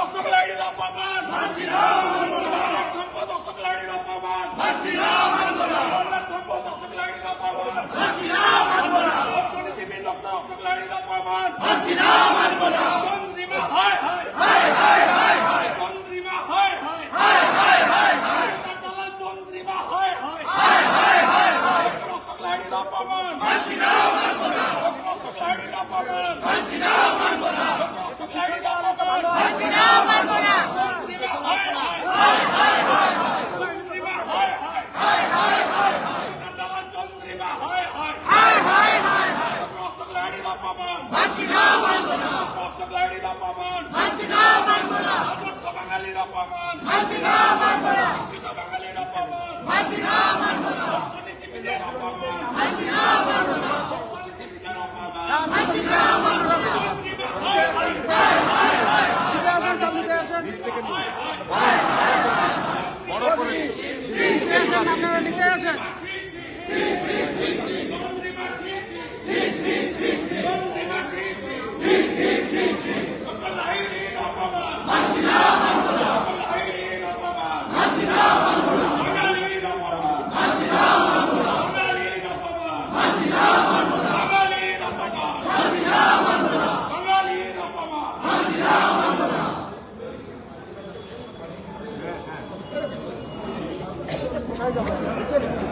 অশোক লাহিড়ীর অপমান সম্পদ অশোক লাহিড়ীর অপমান সম্পদ অশোক লাহিড়ীর অপমান অর্থনীতিবিদ ডক্টর অশোক লাহিড়ীর অপমান চন্দ্রিমা হায় হায় চন্দ্রিমা হায় হায় দালাল চন্দ্রিমা হায় হায় অশোক লাহিড়ীর অপমান অশোক লাহিড়ীর অপমান অশোক লাহিড়ীর অপমান চন্দ্রিমা হায় দালাল চন্দ্রিমা হায় অশোক লাহিড়ীর অপমান অশোক লাহিড়ীর অপমান আদর্শ বাঙালির অপমান শিক্ষিত বাঙালির অপমান অর্থনীতিবিদের অপমান অর্থনীতিবিদের আপনারা নিচে আসেন। অপমান